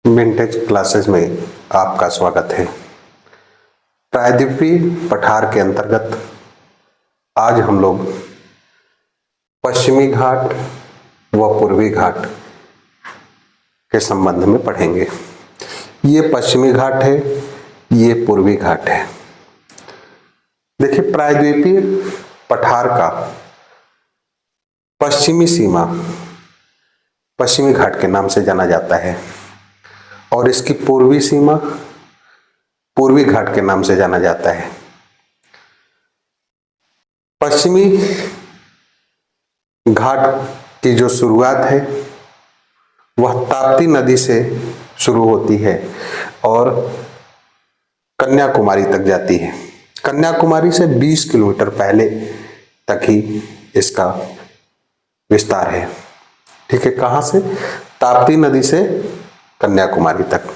Vintage classes में आपका स्वागत है। प्रायद्वीपीय पठार के अंतर्गत आज हम लोग पश्चिमी घाट व पूर्वी घाट के संबंध में पढ़ेंगे। ये पश्चिमी घाट है, ये पूर्वी घाट है। देखिए, प्रायद्वीपीय पठार का पश्चिमी सीमा पश्चिमी घाट के नाम से जाना जाता है और इसकी पूर्वी सीमा पूर्वी घाट के नाम से जाना जाता है। पश्चिमी घाट की जो शुरुआत है वह ताप्ती नदी से शुरू होती है और कन्याकुमारी तक जाती है। कन्याकुमारी से 20 किलोमीटर पहले तक ही इसका विस्तार है। ठीक है, कहां से? ताप्ती नदी से कन्याकुमारी तक।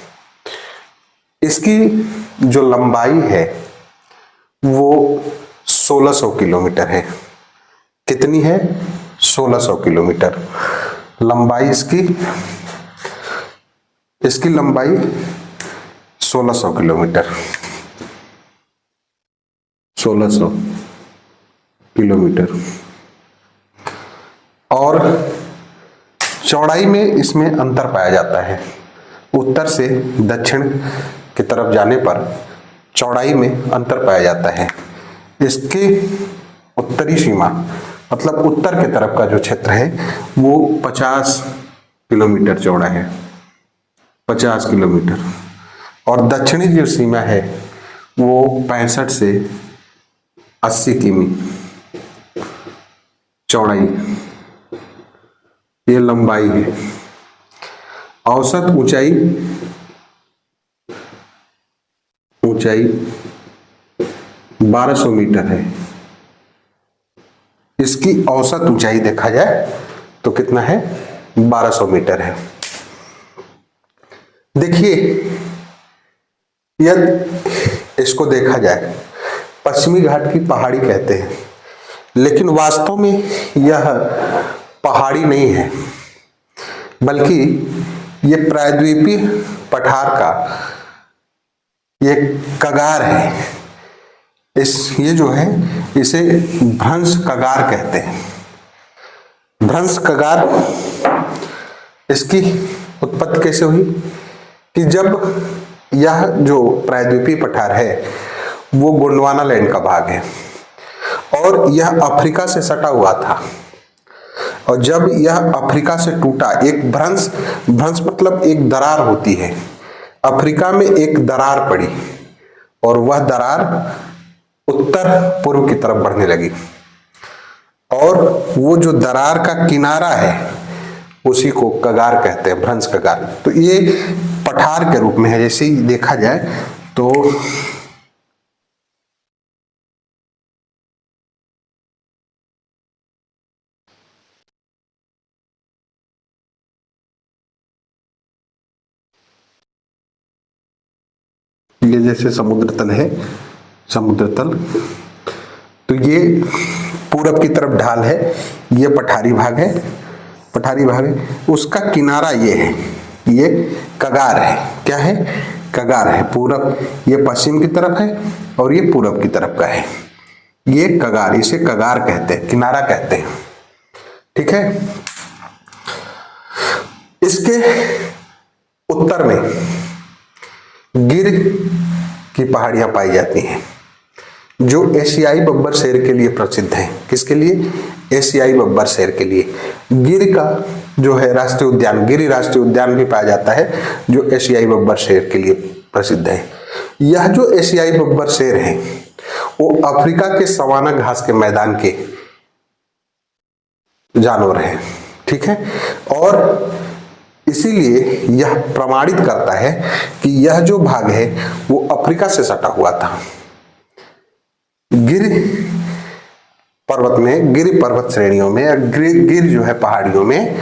इसकी जो लंबाई है वो 1600 किलोमीटर है। कितनी है? 1600 किलोमीटर लंबाई इसकी लंबाई 1600 किलोमीटर 1600 किलोमीटर। और चौड़ाई में इसमें अंतर पाया जाता है। उत्तर से दक्षिण की तरफ जाने पर चौड़ाई में अंतर पाया जाता है। इसकी उत्तरी सीमा मतलब उत्तर की तरफ का जो क्षेत्र है वो 50 किलोमीटर चौड़ा है, 50 किलोमीटर। और दक्षिणी जो सीमा है वो 65 से 80 किमी चौड़ाई, ये लंबाई है। औसत ऊंचाई 1200 मीटर है। इसकी औसत ऊंचाई देखा जाए तो कितना है? 1200 मीटर है। देखिए, यदि इसको देखा जाए पश्चिमी घाट की पहाड़ी कहते हैं, लेकिन वास्तव में यह पहाड़ी नहीं है, बल्कि ये प्रायद्वीपीय पठार का ये कगार है। ये जो है इसे भ्रंश कगार कहते हैं। भ्रंश कगार, इसकी उत्पत्ति कैसे हुई कि जब यह जो प्रायद्वीपीय पठार है वो गोंडवाना लैंड का भाग है और यह अफ्रीका से सटा हुआ था। और जब यह अफ्रीका से टूटा, एक भ्रंश मतलब एक दरार होती है। अफ्रीका में एक दरार पड़ी और वह दरार उत्तर पूर्व की तरफ बढ़ने लगी और वो जो दरार का किनारा है उसी को कगार कहते हैं, भ्रंश कगार। तो ये पठार के रूप में है। जैसे ही देखा जाए तो ये जैसे समुद्र तल है, समुद्र तल, तो ये पूरब की तरफ ढाल है, ये पठारी भाग है, पठारी भाग है। उसका किनारा ये है, ये कगार है। क्या है? कगार है। पूरब, ये पश्चिम की तरफ है और ये पूरब की तरफ का है। ये कगार, इसे कगार कहते हैं, किनारा कहते हैं। ठीक है। इसके उत्तर में गिर की पहाड़ियां पाई जाती हैं जो एशियाई बब्बर शेर के लिए प्रसिद्ध है। किसके लिए? एशियाई बब्बर शेर के लिए। गिर का जो है राष्ट्रीय उद्यान, गिरि राष्ट्रीय उद्यान भी पाया जाता है जो एशियाई बब्बर शेर के लिए प्रसिद्ध है। यह जो एशियाई बब्बर शेर है वो अफ्रीका के सवाना घास के मैदान के जानवर है। ठीक है। और इसीलिए यह प्रमाणित करता है कि यह जो भाग है वो अफ्रीका से सटा हुआ था। गिर पर्वत में, गिर पर्वत श्रेणियों में या गिर जो है पहाड़ियों में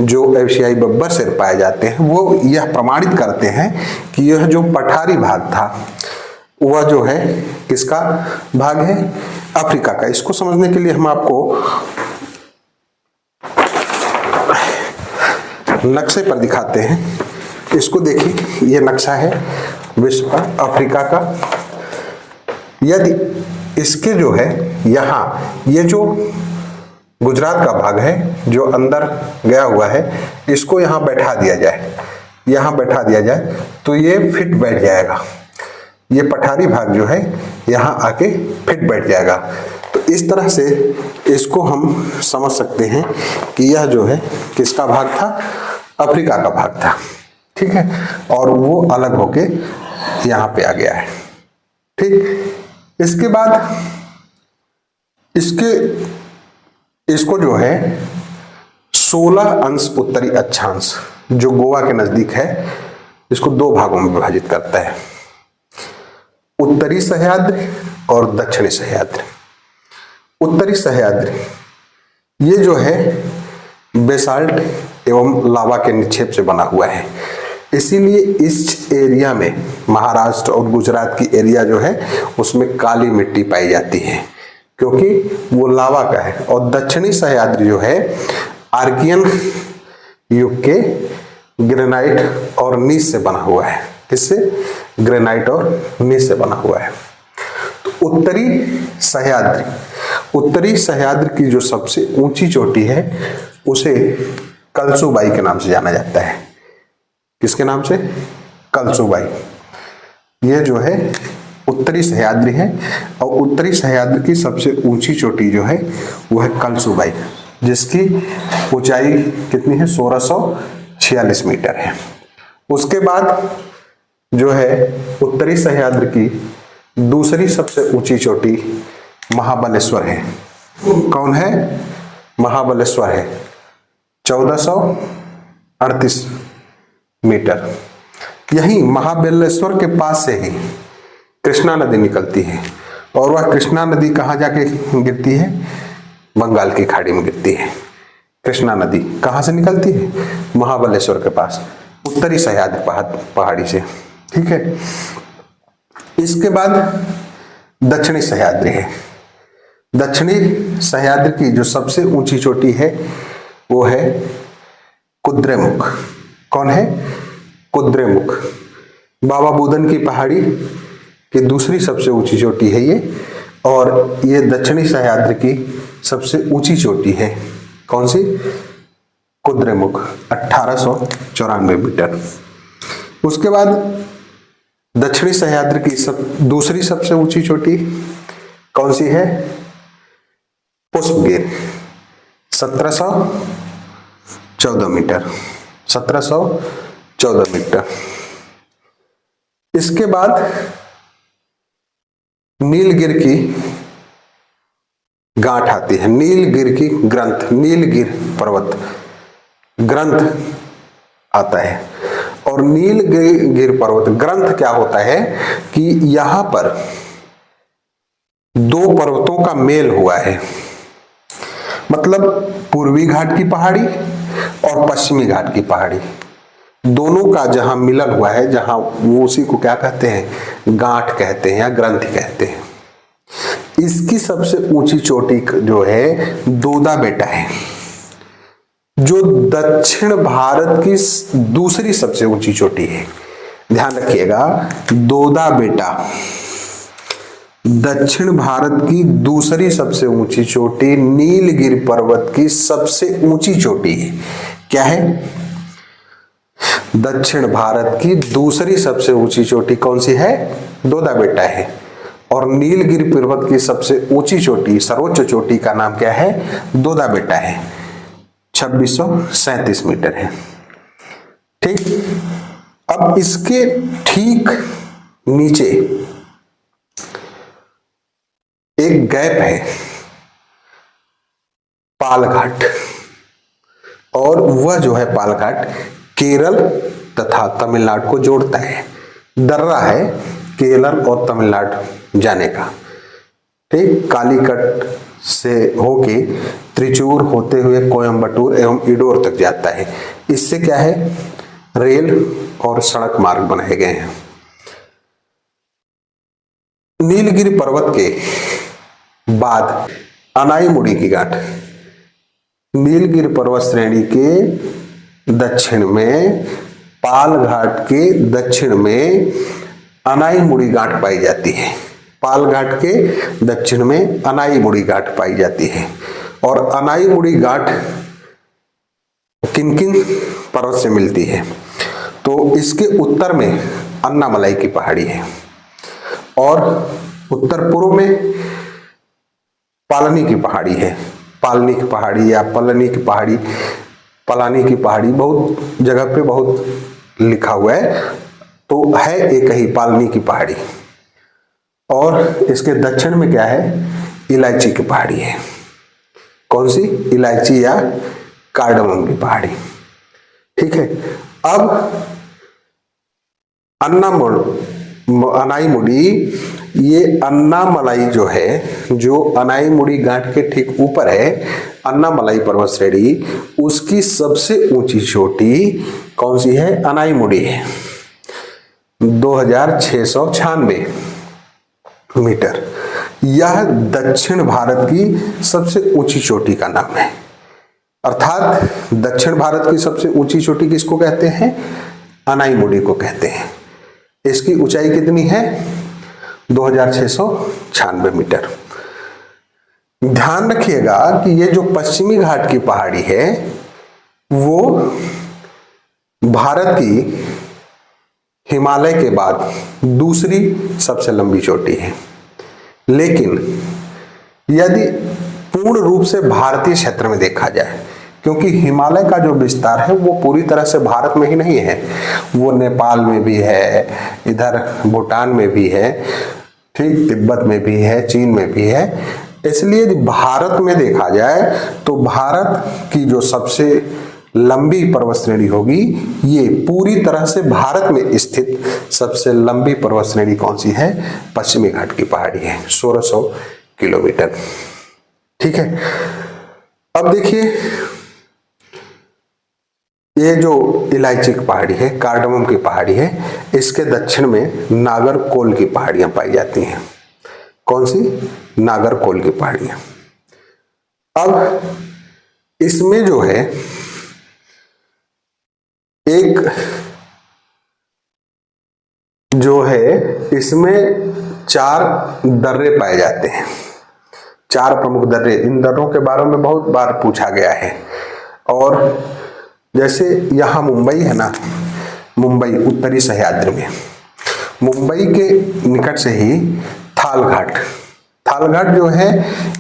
जो एशियाई बब्बर शेर पाए जाते हैं वो यह प्रमाणित करते हैं कि यह जो पठारी भाग था वह जो है किसका भाग है? अफ्रीका का। इसको समझने के लिए हम आपको नक्शे पर दिखाते हैं। इसको देखिए, ये नक्शा है विश्व का, अफ्रीका का। यदि इसके जो है यहाँ ये जो गुजरात का भाग है जो अंदर गया हुआ है, इसको यहाँ बैठा दिया जाए, यहाँ बैठा दिया जाए तो ये फिट बैठ जाएगा। ये पठारी भाग जो है यहाँ आके फिट बैठ जाएगा। तो इस तरह से इसको हम समझ सकते हैं कि यह जो है किसका भाग था, अफ्रीका का भाग था, ठीक है, और वो अलग होके यहाँ पे आ गया है, ठीक। इसके बाद इसको जो है 16 अंश उत्तरी अक्षांश जो गोवा के नजदीक है, इसको दो भागों में विभाजित करता है, उत्तरी सह्याद्री और दक्षिणी सह्याद्री। उत्तरी सह्याद्री ये जो है बेसाल्ट एवं लावा के निक्षेप से बना हुआ है, इसीलिए इस एरिया में महाराष्ट्र और गुजरात की एरिया जो है उसमें काली मिट्टी पाई जाती है क्योंकि वो लावा का है। और दक्षिणी सह्याद्री जो है आर्कियन युग के ग्रेनाइट और नीस से बना हुआ है। किससे? ग्रेनाइट और नीस से बना हुआ है। तो उत्तरी सह्याद्री की जो सबसे ऊंची चोटी है उसे कलसुबाई के नाम से जाना जाता है। किसके नाम से? कलसुबाई। यह जो है उत्तरी सह्याद्री है और उत्तरी सह्याद्री की सबसे ऊंची चोटी जो है वो है कलसुबाई, जिसकी ऊंचाई कितनी है? 1646 मीटर है। उसके बाद जो है उत्तरी सह्याद्री की दूसरी सबसे ऊंची चोटी महाबलेश्वर है। कौन है? महाबलेश्वर है, 1438 मीटर। यही महाबलेश्वर के पास से ही कृष्णा नदी निकलती है और वह कृष्णा नदी कहाँ जाके गिरती है? बंगाल की खाड़ी में गिरती है। कृष्णा नदी कहाँ से निकलती है? महाबलेश्वर के पास, उत्तरी सह्याद्री पहाड़ी से, ठीक है। इसके बाद दक्षिणी सह्याद्री है। दक्षिणी सह्याद्री की जो सबसे ऊंची चोटी है वो है कुद्रेमुख। कौन है? कुद्रेमुख। बाबा बुदन की पहाड़ी की दूसरी सबसे ऊंची चोटी है ये, और ये दक्षिणी सह्याद्री की सबसे ऊंची चोटी है। कौन सी? कुद्रेमुख, 1894 मीटर। उसके बाद दक्षिणी सह्याद्री की दूसरी सबसे ऊंची चोटी कौन सी है? पुष्पगिर, 1714 मीटर, 1714 मीटर। इसके बाद नीलगिर की गांठ आती है, नीलगिर की ग्रंथ, नीलगिर पर्वत ग्रंथ आता है। और नीलगिर पर्वत ग्रंथ क्या होता है कि यहां पर दो पर्वतों का मेल हुआ है, मतलब पूर्वी घाट की पहाड़ी और पश्चिमी घाट की पहाड़ी, दोनों का जहां मिलन हुआ है, जहां वो उसी को क्या कहते हैं? गांठ कहते हैं या ग्रंथि कहते हैं। इसकी सबसे ऊंची चोटी जो है दोदा बेटा है, जो दक्षिण भारत की दूसरी सबसे ऊंची चोटी है। ध्यान रखिएगा, दोदा बेटा दक्षिण भारत की दूसरी सबसे ऊंची चोटी, नीलगिरि पर्वत की सबसे ऊंची चोटी है। क्या है? दक्षिण भारत की दूसरी सबसे ऊंची चोटी कौन सी है? दोदा बेटा है। और नीलगिरि पर्वत की सबसे ऊंची चोटी, सर्वोच्च चोटी का नाम क्या है? दोदा बेटा है, 2637 मीटर है, ठीक। अब इसके ठीक नीचे एक गैप है, पालघाट, और वह जो है पालघाट केरल तथा तमिलनाडु को जोड़ता है। दर्रा है केरल और तमिलनाडु जाने का, ठीक। कालीकट से होके त्रिचूर होते हुए कोयम्बटूर एवं इंदौर तक जाता है। इससे क्या है? रेल और सड़क मार्ग बनाए गए हैं। नीलगिरि पर्वत के बाद अनाईमुड़ी की गांठ, नीलगिरि पर्वत श्रेणी के दक्षिण में पाल घाट के दक्षिण में अनाईमुड़ी गांठ पाई जाती है। पाल घाट के दक्षिण में अनाईमुड़ी गांठ पाई जाती है। और अनाईमुड़ी गांठ किन किन पर्वत से मिलती है? तो इसके उत्तर में अन्नामलाई की पहाड़ी है और उत्तर पूर्व में पालनी की पहाड़ी है। पालनी की पहाड़ी या पलनी की पहाड़ी, पलानी की पहाड़ी, बहुत जगह पे बहुत लिखा हुआ है, तो है एक ही पालनी की पहाड़ी। और इसके दक्षिण में क्या है? इलायची की पहाड़ी है। कौन सी? इलायची या कार्डमम की पहाड़ी। ठीक है। अब अनाईमुड़ी, ये अन्नामलाई जो है, जो अनाईमुड़ी गांठ के ठीक ऊपर है, अन्नामलाई पर्वत श्रेणी, उसकी सबसे ऊंची चोटी कौन सी है? अनाईमुड़ी है, 2696 मीटर। यह दक्षिण भारत की सबसे ऊंची चोटी का नाम है। अर्थात दक्षिण भारत की सबसे ऊंची चोटी किसको कहते हैं? अनाईमुड़ी को कहते हैं। इसकी ऊंचाई कितनी है? 2696 मीटर। ध्यान रखिएगा कि ये जो पश्चिमी घाट की पहाड़ी है वो भारत की हिमालय के बाद दूसरी सबसे लंबी चोटी है। लेकिन यदि पूर्ण रूप से भारतीय क्षेत्र में देखा जाए, क्योंकि हिमालय का जो विस्तार है वो पूरी तरह से भारत में ही नहीं है, वो नेपाल में भी है, इधर भूटान में भी है, ठीक, तिब्बत में भी है, चीन में भी है। इसलिए यदि भारत में देखा जाए तो भारत की जो सबसे लंबी पर्वत श्रेणी होगी, ये पूरी तरह से भारत में स्थित सबसे लंबी पर्वत श्रेणी कौन सी है? पश्चिमी घाट की पहाड़ी है, 1600 किलोमीटर। ठीक है। अब देखिए, ये जो इलायची की पहाड़ी है, कार्डमम की पहाड़ी है, इसके दक्षिण में नागरकोल की पहाड़ियां पाई जाती हैं। कौन सी? नागरकोल की पहाड़ियां। अब इसमें जो है एक जो है, इसमें 4 दर्रे पाए जाते हैं, 4 प्रमुख दर्रे। इन दर्रों के बारे में बहुत बार पूछा गया है। और जैसे यहाँ मुंबई है ना, मुंबई उत्तरी सह्याद्री में, मुंबई के निकट से ही थाल घाट, थाल घाट जो है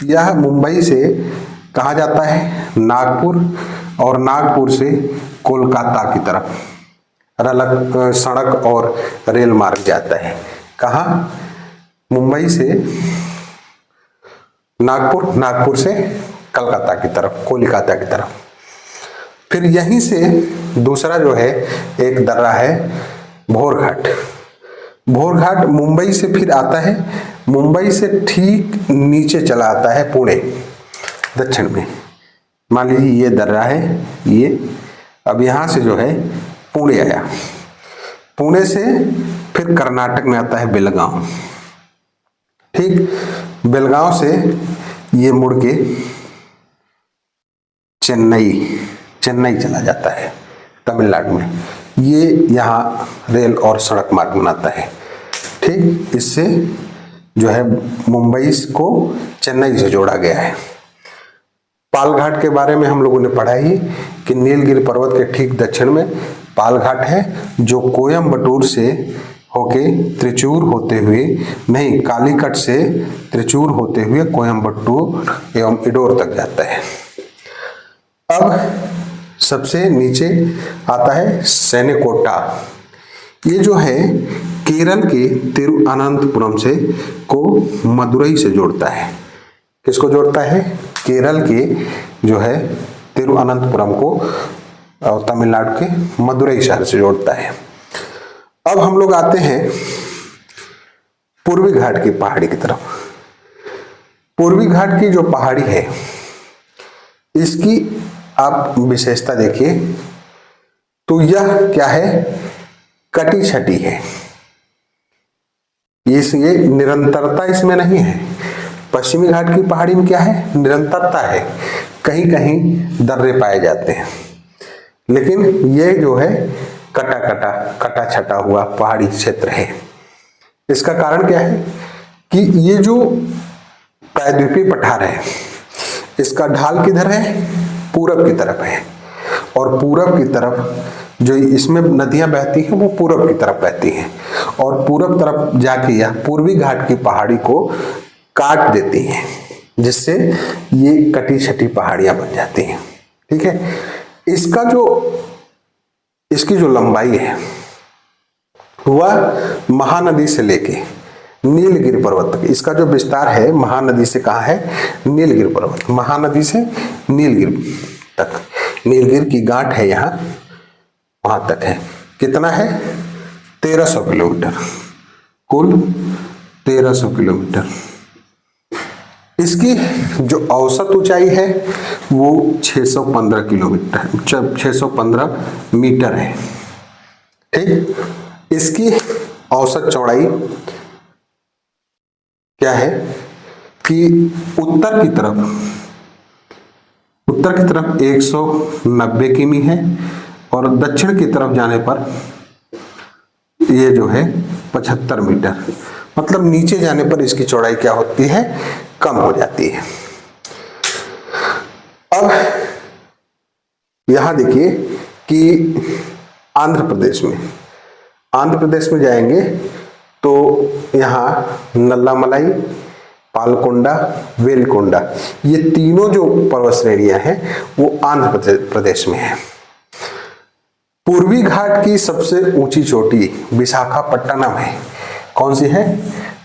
यह मुंबई से कहाँ जाता है? नागपुर, और नागपुर से कोलकाता की तरफ सड़क और रेल मार्ग जाता है। कहाँ? मुंबई से नागपुर, नागपुर से कलकत्ता की तरफ, कोलकाता की तरफ। फिर यहीं से दूसरा जो है एक दर्रा है भोर घाट। भोर घाट मुंबई से फिर आता है, मुंबई से ठीक नीचे चला आता है पुणे दक्षिण में। मान लीजिए ये दर्रा है, ये अब यहाँ से जो है पुणे आया, पुणे से फिर कर्नाटक में आता है बेलगांव। ठीक, बेलगांव से ये मुड़ के चेन्नई चला जाता है तमिलनाडु में। ये यहाँ रेल और सड़क मार्ग बनाता है। ठीक, इससे जो है मुंबई को चेन्नई से जोड़ा गया है। पाल घाट के बारे में हम लोगों ने पढ़ा ही कि नीलगिरी पर्वत के ठीक दक्षिण में पाल घाट है, जो कोयम्बटूर से होके त्रिचूर होते हुए, नहीं, कालीकट से त्रिचूर होते हुए कोयम्बटूर एवं इंदौर तक जाता है। अब सबसे नीचे आता है सेनेकोटा। ये जो है केरल के तिरुअनंतपुरम से को मदुरई से जोड़ता है। किसको जोड़ता है? केरल के जो है तिरुअनंतपुरम को और तमिलनाडु के मदुरई शहर से जोड़ता है। अब हम लोग आते हैं पूर्वी घाट की पहाड़ी की तरफ। पूर्वी घाट की जो पहाड़ी है, इसकी आप विशेषता देखिए तो यह क्या है? कटी छटी है। ये निरंतरता इसमें नहीं है। पश्चिमी घाट की पहाड़ी में क्या है? निरंतरता है, कहीं कहीं दर्रे पाए जाते हैं, लेकिन ये जो है कटा छटा हुआ पहाड़ी क्षेत्र है। इसका कारण क्या है कि ये जो प्रायद्वीपीय पठार है इसका ढाल किधर है, पूरब की तरफ है, और पूरब की तरफ जो इसमें नदियां बहती हैं वो पूरब की तरफ बहती हैं, और पूरब तरफ जाके यह पूर्वी घाट की पहाड़ी को काट देती हैं, जिससे ये कटी छटी पहाड़ियां बन जाती हैं। ठीक है, इसकी जो लंबाई है वह महानदी से लेके नीलगिरि पर्वत तक, इसका जो विस्तार है महानदी से कहाँ है, नीलगिरि पर्वत, महानदी से नीलगिरि तक, नीलगिरि की गांठ है यहाँ, वहां तक है। कितना है, 1300 किलोमीटर, कुल 1300 किलोमीटर। इसकी जो औसत ऊंचाई है वो 615 किलोमीटर 615 मीटर है। ठीक, इसकी औसत चौड़ाई क्या है कि उत्तर की तरफ 190 किमी है, और दक्षिण की तरफ जाने पर ये जो है 75 मीटर, मतलब नीचे जाने पर इसकी चौड़ाई क्या होती है, कम हो जाती है। अब यहां देखिए कि आंध्र प्रदेश में जाएंगे तो यहां नल्लामलाई, पालकोंडा, वेलिकोंडा, ये तीनों जो पर्वत श्रेणियां हैं वो आंध्र प्रदेश में है। पूर्वी घाट की सबसे ऊंची चोटी विशाखापट्टनम है। कौन सी है,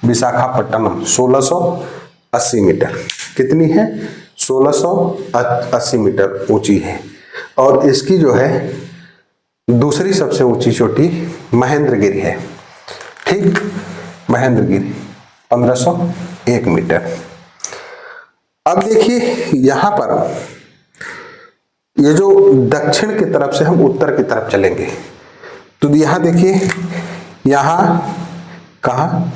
विशाखापट्टनम, 1680 मीटर। कितनी है, 1680 मीटर ऊंची है। और इसकी जो है दूसरी सबसे ऊंची चोटी महेंद्रगिरी है। ठीक, महेंद्रगिरी 1501 मीटर। अब देखिए यहां पर ये जो दक्षिण की तरफ से हम उत्तर की तरफ चलेंगे तो यहां देखिए, यहां कहा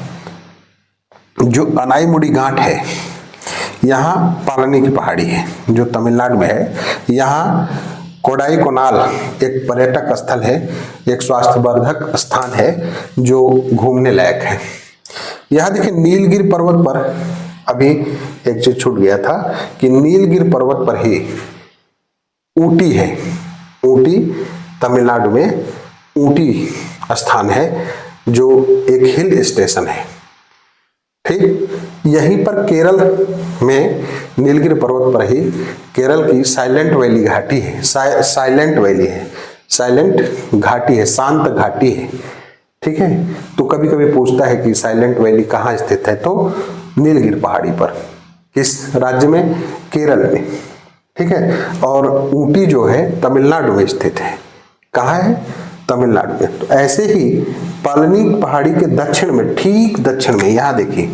जो अनाईमुड़ी घाट है, यहाँ पालनी की पहाड़ी है जो तमिलनाडु में है। यहाँ कोडाईकनाल एक पर्यटक स्थल है, एक स्वास्थ्यवर्धक स्थान है जो घूमने लायक है। यहाँ देखिए नीलगिरि पर्वत पर, अभी एक चीज छूट गया था कि नीलगिरि पर्वत पर ही ऊटी है। ऊटी तमिलनाडु में ऊटी स्थान है जो एक हिल स्टेशन है। ठीक, यहीं पर केरल में नीलगिरि पर्वत पर ही केरल की साइलेंट वैली घाटी है, साइलेंट वैली है, साइलेंट घाटी है, शांत घाटी है। ठीक है, तो कभी कभी पूछता है कि साइलेंट वैली कहाँ स्थित है, तो नीलगिरि पहाड़ी पर। किस राज्य में, केरल में। ठीक है, और ऊटी जो है तमिलनाडु में स्थित है। कहाँ है, तमिलनाडु में। तो ऐसे ही पालनी पहाड़ी के दक्षिण में, ठीक दक्षिण में, यहाँ देखिए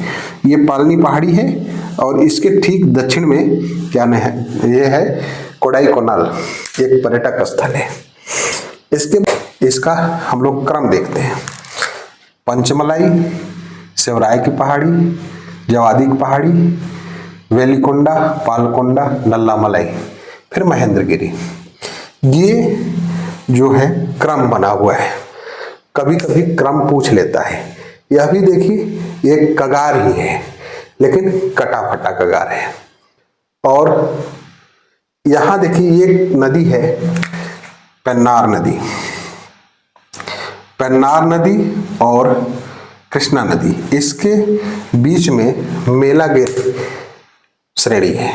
ये पालनी पहाड़ी है और इसके ठीक दक्षिण में क्या है, ये है कोडाईकनाल, एक पर्यटक स्थल है। इसका हम लोग क्रम देखते हैं, पंचमलाई, शिवराय की पहाड़ी, जवादी की पहाड़ी, वेलिकोंडा, पालकोंडा, नल्लामलाई, फिर महेंद्रगिरी। ये जो है क्रम बना हुआ है। कभी कभी क्रम पूछ लेता है। यह भी देखिए एक कगार ही है, लेकिन कटा फटा कगार है। और यहां देखिए एक नदी है, पेन्नार नदी, पेन्नार नदी और कृष्णा नदी, इसके बीच में मेलागिरी श्रेणी है।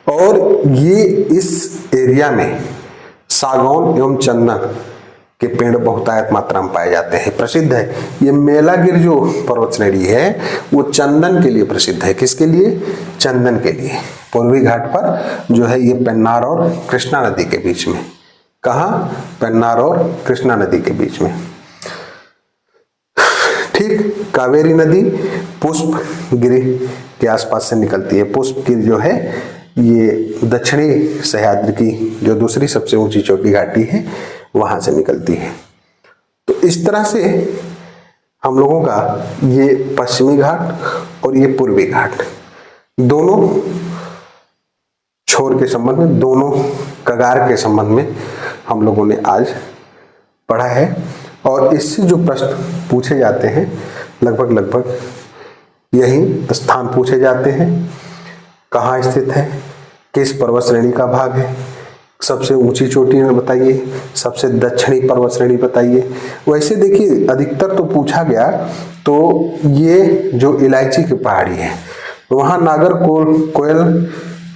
और ये इस एरिया में सागौन एवं चंदन के पेड़ बहुतायत मात्रा में पाए जाते हैं, प्रसिद्ध है। ये मेलागिरी जो पर्वत श्रेणी है वो चंदन के लिए प्रसिद्ध है। किसके लिए, चंदन के लिए। पूर्वी घाट पर जो है ये पेन्नार और कृष्णा नदी के बीच में। कहाँ, पेन्नार और कृष्णा नदी के बीच में। ठीक, कावेरी नदी पुष्पगिरी के आसपास से निकलती है। पुष्पगिरी जो है ये दक्षिणी सह्याद्री की जो दूसरी सबसे ऊंची चोटी घाटी है वहां से निकलती है। तो इस तरह से हम लोगों का ये पश्चिमी घाट और ये पूर्वी घाट दोनों छोर के संबंध में, दोनों कगार के संबंध में हम लोगों ने आज पढ़ा है, और इससे जो प्रश्न पूछे जाते हैं लगभग यही स्थान पूछे जाते हैं। कहाँ स्थित है, किस पर्वत श्रेणी का भाग है, सबसे ऊंची चोटी में बताइए, सबसे दक्षिणी पर्वत श्रेणी बताइए। वैसे देखिए अधिकतर तो पूछा गया तो ये जो इलायची की पहाड़ी है वहां नागरकोयल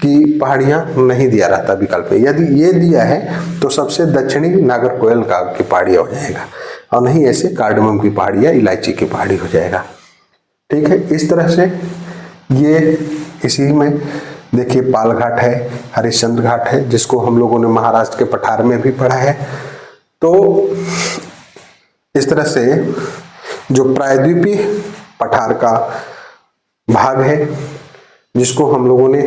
की पहाड़ियां नहीं दिया रहता विकल्प में। यदि ये दिया है तो सबसे दक्षिणी नागरकोयल का की पहाड़ी हो जाएगा, और नहीं ऐसे कार्डमम की पहाड़ी या इलायची की पहाड़ी हो जाएगा। ठीक है, इस तरह से ये इसी में देखिए पाल घाट है, हरिश्चंद्र घाट है, जिसको हम लोगों ने महाराष्ट्र के पठार में भी पढ़ा है। तो इस तरह से जो प्रायद्वीपीय पठार का भाग है, जिसको हम लोगों ने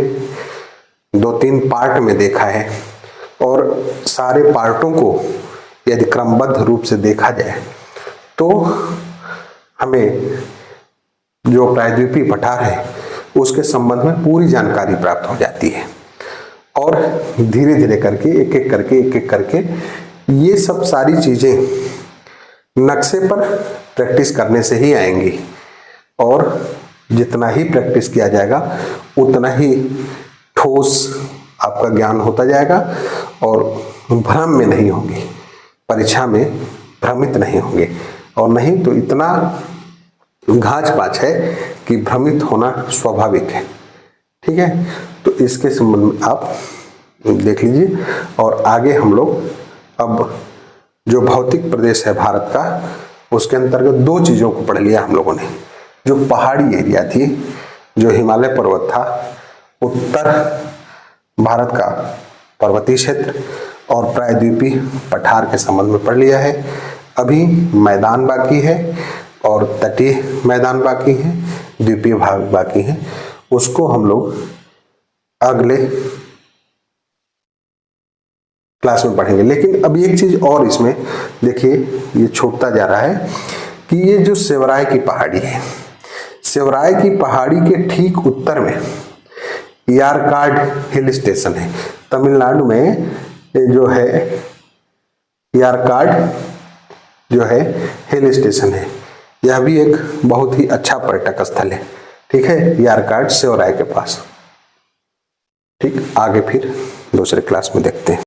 2-3 पार्ट में देखा है, और सारे पार्टों को यदि क्रमबद्ध रूप से देखा जाए तो हमें जो प्रायद्वीपीय पठार है उसके संबंध में पूरी जानकारी प्राप्त हो जाती है। और धीरे धीरे करके एक एक करके ये सब सारी चीजें नक्शे पर प्रैक्टिस करने से ही आएंगी, और जितना ही प्रैक्टिस किया जाएगा उतना ही ठोस आपका ज्ञान होता जाएगा, और भ्रम में नहीं होंगे, परीक्षा में भ्रमित नहीं होंगे। और नहीं तो इतना घाच पाच है कि भ्रमित होना स्वाभाविक है। ठीक है, तो इसके संबंध में आप देख लीजिए। और आगे हम लोग अब जो भौतिक प्रदेश है भारत का, उसके अंतर्गत 2 चीजों को पढ़ लिया हम लोगों ने। जो पहाड़ी एरिया थी, जो हिमालय पर्वत था, उत्तर भारत का पर्वतीय क्षेत्र, और प्रायद्वीपीय पठार के संबंध में पढ़ लिया है। अभी मैदान बाकी है, और तटीय मैदान बाकी है, द्वीपीय भाग बाकी है। उसको हम लोग अगले क्लास में पढ़ेंगे। लेकिन अब एक चीज और इसमें देखिए, ये छूटता जा रहा है कि ये जो सेवराय की पहाड़ी है, सेवराय की पहाड़ी के ठीक उत्तर में यारकाड हिल स्टेशन है। तमिलनाडु में जो है यारकाड जो है हिल स्टेशन है। यह भी एक बहुत ही अच्छा पर्यटक स्थल है। ठीक है, यारकाड सेवराय के पास। ठीक, आगे फिर दूसरे क्लास में देखते हैं।